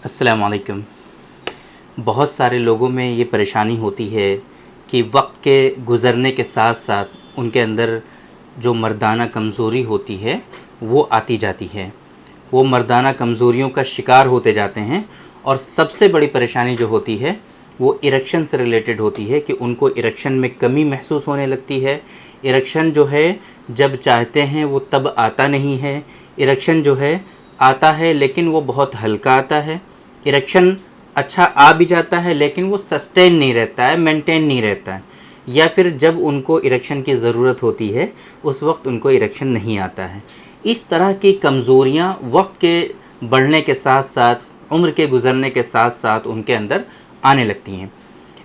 अस्सलाम वालेकुम। बहुत सारे लोगों में ये परेशानी होती है कि वक्त के गुज़रने के साथ साथ उनके अंदर जो मर्दाना कमज़ोरी होती है वो आती जाती है। वो मर्दाना कमज़ोरियों का शिकार होते जाते हैं और सबसे बड़ी परेशानी जो होती है वो इरेक्शन से रिलेटेड होती है कि उनको इरेक्शन में कमी महसूस होने लगती है। इरेक्शन जो है जब चाहते हैं वो तब आता नहीं है। इरेक्शन जो है आता है लेकिन वो बहुत हल्का आता है। इरेक्शन अच्छा आ भी जाता है लेकिन वो सस्टेन नहीं रहता है, मेंटेन नहीं रहता है। या फिर जब उनको इरेक्शन की ज़रूरत होती है उस वक्त उनको इरेक्शन नहीं आता है। इस तरह की कमज़ोरियाँ वक्त के बढ़ने के साथ साथ, उम्र के गुज़रने के साथ साथ उनके अंदर आने लगती हैं।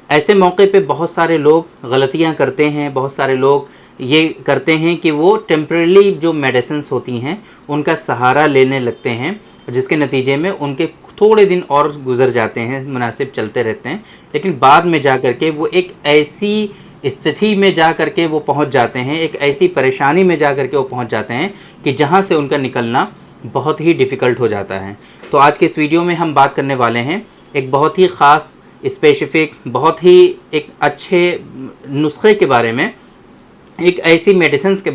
ऐसे मौके पे बहुत सारे लोग गलतियां करते हैं। बहुत सारे लोग ये करते हैं कि वो टेम्परेली जो मेडिसिन्स होती हैं उनका सहारा लेने लगते हैं, जिसके नतीजे में उनके थोड़े दिन और गुजर जाते हैं, मुनासिब चलते रहते हैं, लेकिन बाद में जा कर के वो एक ऐसी स्थिति में जा कर के वो पहुंच जाते हैं, एक ऐसी परेशानी में जा कर के वो पहुंच जाते हैं कि जहां से उनका निकलना बहुत ही डिफ़िकल्ट हो जाता है। तो आज के इस वीडियो में हम बात करने वाले हैं एक बहुत ही ख़ास, स्पेसिफिक, बहुत ही एक अच्छे नुस्खे के बारे में, एक ऐसी मेडिसिन के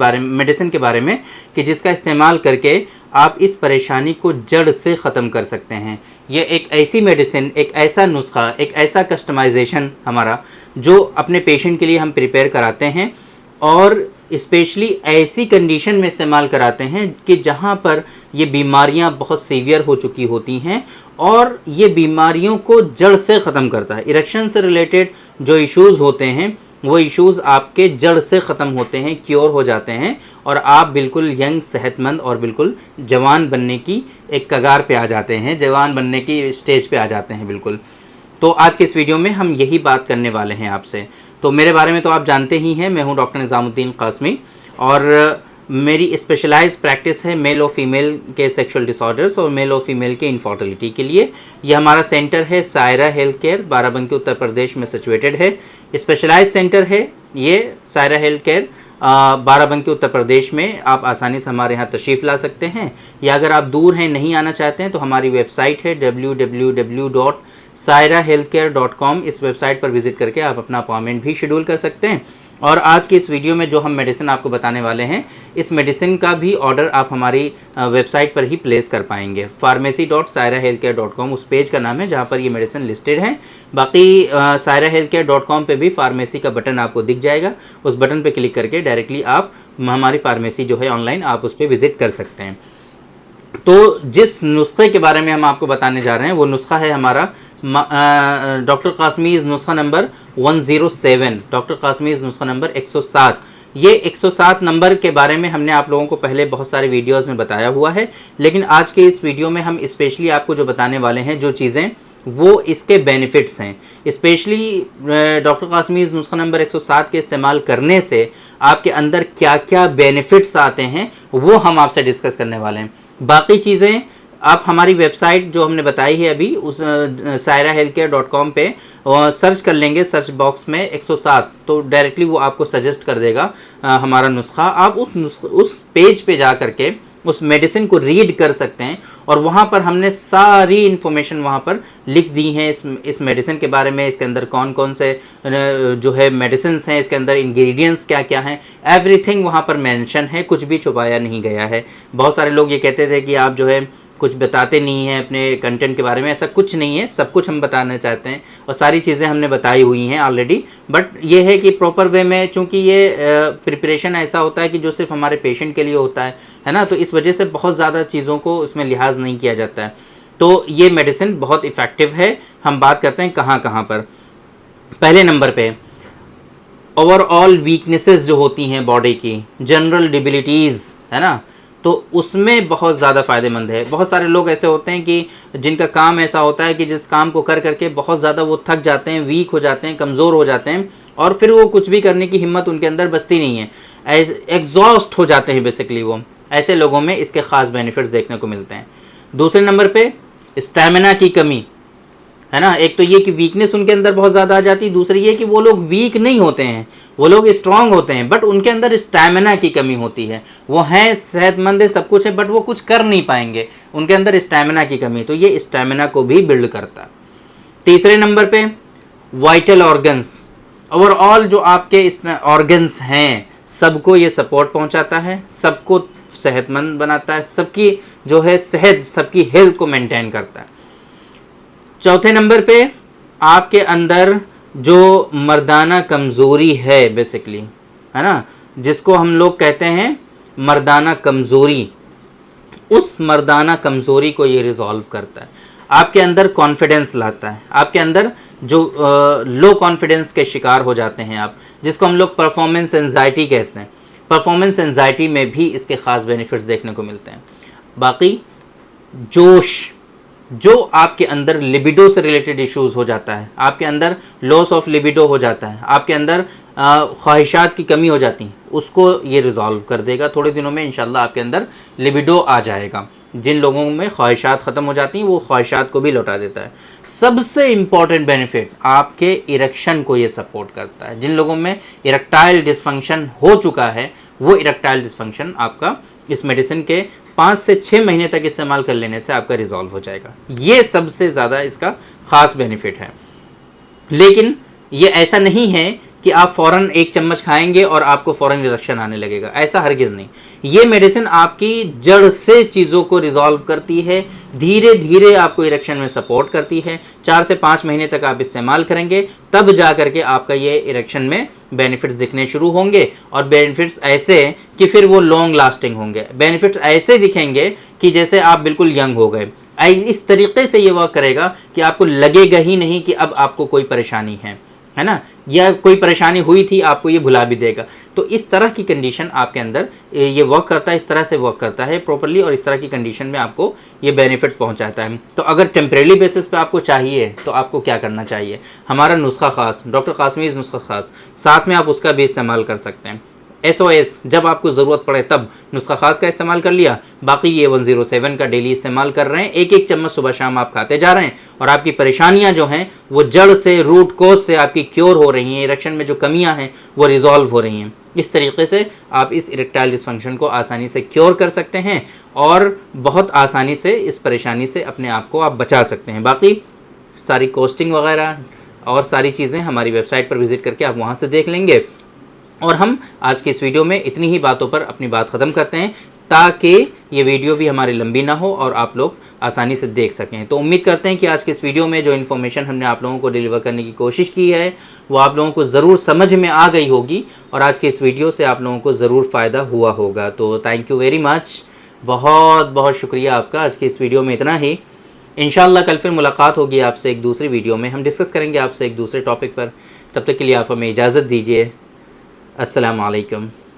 बारे में कि जिसका इस्तेमाल करके आप इस परेशानी को जड़ से ख़त्म कर सकते हैं। ये एक ऐसी मेडिसिन, एक ऐसा नुस्खा, एक ऐसा कस्टमाइजेशन हमारा जो अपने पेशेंट के लिए हम प्रिपेयर कराते हैं और स्पेशली ऐसी कंडीशन में इस्तेमाल कराते हैं कि जहाँ पर ये बीमारियाँ बहुत सीवियर हो चुकी होती हैं और ये बीमारियों को जड़ से ख़त्म करता है। इरेक्शन से रिलेटेड जो इश्यूज़ होते हैं वो इश्यूज़ आपके जड़ से ख़त्म होते हैं, क्योर हो जाते हैं और आप बिल्कुल यंग, सेहतमंद और बिल्कुल जवान बनने की एक कगार पे आ जाते हैं, जवान बनने की स्टेज पे आ जाते हैं बिल्कुल। तो आज के इस वीडियो में हम यही बात करने वाले हैं आपसे। तो मेरे बारे में तो आप जानते ही हैं, मैं हूं डॉक्टर निज़ामुद्दीन कासमी और मेरी स्पेशलाइज प्रैक्टिस है मेल और फीमेल के सेक्सुअल डिसऑर्डर्स और मेल और फीमेल के इनफर्टिलिटी के लिए। यह हमारा सेंटर है सायरा हेल्थ केयर, बाराबंकी उत्तर प्रदेश में सिचुएटेड है। स्पेशलाइज सेंटर है ये सायरा हेल्थ केयर, बाराबंकी उत्तर प्रदेश में। आप आसानी से हमारे यहाँ तशरीफ़ ला सकते हैं, या अगर आप दूर हैं, नहीं आना चाहते हैं, तो हमारी वेबसाइट है www.sairahealthcare.com। इस वेबसाइट पर विज़िट करके आप अपना अपॉइंटमेंट भी शेड्यूल कर सकते हैं। और आज के इस वीडियो में जो हम मेडिसिन आपको बताने वाले हैं, इस मेडिसिन का भी ऑर्डर आप हमारी वेबसाइट पर ही प्लेस कर पाएंगे। pharmacy.sairahealthcare.com उस पेज का नाम है जहाँ पर ये मेडिसिन लिस्टेड है। बाकी sairahealthcare.com पे भी फार्मेसी का बटन आपको दिख जाएगा, उस बटन पे क्लिक करके डायरेक्टली आप हमारी फार्मेसी जो है ऑनलाइन आप उस पर विज़िट कर सकते हैं। तो जिस नुस्खे के बारे में हम आपको बताने जा रहे हैं वो नुस्खा है हमारा डॉक्टर कासमीज़ नुस्खा नंबर 107, डॉक्टर कासमीज़ नुस्खा नंबर 107। ये 107 नंबर के बारे में हमने आप लोगों को पहले बहुत सारे वीडियोस में बताया हुआ है, लेकिन आज के इस वीडियो में हम स्पेशली आपको जो बताने वाले हैं जो चीज़ें, वो इसके बेनिफिट्स हैं। स्पेशली डॉक्टर कासमीज़ नुस्खा नंबर 107 के इस्तेमाल करने से आपके अंदर क्या क्या बेनिफिट्स आते हैं वो हम आपसे डिस्कस करने वाले हैं। बाकी चीज़ें आप हमारी वेबसाइट जो हमने बताई है अभी, उस sairahealthcare.com पे सर्च कर लेंगे, सर्च बॉक्स में 107, तो डायरेक्टली वो आपको सजेस्ट कर देगा हमारा नुस्खा। आप उस पेज पे जा करके उस मेडिसिन को रीड कर सकते हैं और वहाँ पर हमने सारी इन्फॉर्मेशन वहाँ पर लिख दी है इस मेडिसिन के बारे में, इसके अंदर कौन कौन से जो है मेडिसिन हैं, इसके अंदर इंग्रेडिएंट्स क्या क्या हैं, एवरीथिंग वहाँ पर मेंशन है, कुछ भी छुपाया नहीं गया है। बहुत सारे लोग ये कहते थे कि आप जो है कुछ बताते नहीं हैं अपने कंटेंट के बारे में, ऐसा कुछ नहीं है, सब कुछ हम बताना चाहते हैं और सारी चीज़ें हमने बताई हुई हैं ऑलरेडी। बट ये है कि प्रॉपर वे में, चूँकि ये प्रिपरेशन ऐसा होता है कि जो सिर्फ हमारे पेशेंट के लिए होता है ना, तो इस वजह से बहुत ज़्यादा चीज़ों को इसमें लिहाज नहीं किया जाता है। तो ये मेडिसिन बहुत इफ़ेक्टिव है। हम बात करते हैं कहाँ कहाँ पर। पहले नंबर पे ओवरऑल वीकनेसेस जो होती हैं बॉडी की, जनरल डिबिलिटीज़ है ना, तो उसमें बहुत ज़्यादा फ़ायदेमंद है। बहुत सारे लोग ऐसे होते हैं कि जिनका काम ऐसा होता है कि जिस काम को कर करके बहुत ज़्यादा वो थक जाते हैं, वीक हो जाते हैं, कमज़ोर हो जाते हैं और फिर वो कुछ भी करने की हिम्मत उनके अंदर बचती नहीं है, एग्जॉस्ट हो जाते हैं बेसिकली वो। ऐसे लोगों में इसके ख़ास बेनिफिट्स देखने को मिलते हैं। दूसरे नंबर पे स्टैमिना की कमी। है ना। एक तो ये कि वीकनेस उनके अंदर बहुत ज़्यादा आ जाती है, दूसरी ये कि वो लोग वीक नहीं होते हैं, वो लोग स्ट्रांग होते हैं, बट उनके अंदर स्टैमिना की कमी होती है। वो हैं सेहतमंद है, सब कुछ है, बट वो कुछ कर नहीं पाएंगे, उनके अंदर स्टैमिना की कमी। तो ये स्टैमिना को भी बिल्ड करता है। तीसरे नंबर पे वाइटल ऑर्गन्स, ओवरऑल जो आपके ऑर्गन्स हैं सबको ये सपोर्ट पहुंचाता है, सबको सेहतमंद बनाता है, सबकी जो है सेहत, सबकी हेल्थ को मेंटेन करता है। चौथे नंबर पे आपके अंदर जो मर्दाना कमज़ोरी है बेसिकली, है ना, जिसको हम लोग कहते हैं मर्दाना कमज़ोरी, उस मर्दाना कमज़ोरी को ये रिजॉल्व करता है। आपके अंदर कॉन्फिडेंस लाता है, आपके अंदर जो लो कॉन्फिडेंस के शिकार हो जाते हैं आप, जिसको हम लोग परफॉर्मेंस एंजाइटी कहते हैं, परफॉर्मेंस एंजाइटी में भी इसके ख़ास बेनिफिट्स देखने को मिलते हैं। बाकी जोश, जो आपके अंदर लिबिडो से रिलेटेड इश्यूज़ हो जाता है, आपके अंदर लॉस ऑफ लिबिडो हो जाता है, आपके अंदर ख्वाहिशात की कमी हो जाती है, उसको ये रिजॉल्व कर देगा। थोड़े दिनों में इंशाल्लाह आपके अंदर लिबिडो आ जाएगा। जिन लोगों में ख्वाहिशात ख़त्म हो जाती हैं वो ख्वाहिशात को भी लौटा देता है। सबसे इम्पॉर्टेंट बेनिफिट, आपके इरेक्शन को ये सपोर्ट करता है। जिन लोगों में इरेक्टाइल डिसफंक्शन हो चुका है, वो इरेक्टाइल डिसफंक्शन आपका इस मेडिसिन के 5 से 6 महीने तक इस्तेमाल कर लेने से आपका रिजॉल्व हो जाएगा। ये सबसे ज़्यादा इसका ख़ास बेनिफिट है। लेकिन ये ऐसा नहीं है कि आप फ़ौरन 1 चम्मच खाएंगे और आपको फ़ौरन इरेक्शन आने लगेगा, ऐसा हरगिज़ नहीं। ये मेडिसिन आपकी जड़ से चीज़ों को रिजॉल्व करती है, धीरे धीरे आपको इरेक्शन में सपोर्ट करती है। 4 से 5 महीने तक आप इस्तेमाल करेंगे, तब जा करके आपका ये इरेक्शन में बेनिफिट्स दिखने शुरू होंगे, और बेनिफिट्स ऐसे कि फिर वो लॉन्ग लास्टिंग होंगे। बेनिफिट्स ऐसे दिखेंगे कि जैसे आप बिल्कुल यंग हो गए। इस तरीके से ये वर्क करेगा कि आपको लगेगा ही नहीं कि अब आपको कोई परेशानी है ना, या कोई परेशानी हुई थी, आपको ये भुला भी देगा। तो इस तरह की कंडीशन आपके अंदर ये वर्क करता है, इस तरह से वर्क करता है प्रॉपरली, और इस तरह की कंडीशन में आपको ये बेनिफिट पहुंचाता है। तो अगर टेम्परेरी बेसिस पे आपको चाहिए तो आपको क्या करना चाहिए, हमारा नुस्खा खास, डॉक्टर कासमीज़ नुस्खा खास, साथ में आप उसका भी इस्तेमाल कर सकते हैं। SOS, जब आपको ज़रूरत पड़े तब नुस्खा खास का इस्तेमाल कर लिया, बाकी ये 107 का डेली इस्तेमाल कर रहे हैं। 1-1 चम्मच सुबह शाम आप खाते जा रहे हैं, और आपकी परेशानियां जो हैं वो जड़ से, रूट कोज से आपकी क्योर हो रही हैं, इरेक्शन में जो कमियां हैं वो रिजॉल्व हो रही हैं। इस तरीके से आप इस इरेक्टाइल डिसफंक्शन को आसानी से क्योर कर सकते हैं, और बहुत आसानी से इस परेशानी से अपने आप को आप बचा सकते हैं। बाकी सारी कॉस्टिंग वगैरह और सारी चीज़ें हमारी वेबसाइट पर विज़िट करके आप वहाँ से देख लेंगे। और हम आज की इस वीडियो में इतनी ही बातों पर अपनी बात ख़त्म करते हैं, ताकि ये वीडियो भी हमारी लंबी ना हो और आप लोग आसानी से देख सकें। तो उम्मीद करते हैं कि आज के इस वीडियो में जो इन्फॉर्मेशन हमने आप लोगों को डिलीवर करने की कोशिश की है वो आप लोगों को ज़रूर समझ में आ गई होगी, और आज के इस वीडियो से आप लोगों को ज़रूर फ़ायदा हुआ होगा। तो थैंक यू वेरी मच, बहुत बहुत शुक्रिया आपका। आज के इस वीडियो में इतना ही। इंशाल्लाह कल फिर मुलाकात होगी आपसे एक दूसरी वीडियो में, हम डिस्कस करेंगे आपसे एक दूसरे टॉपिक पर। तब तक के लिए आप हमें इजाज़त दीजिए। अस्सलामु अलैकुम।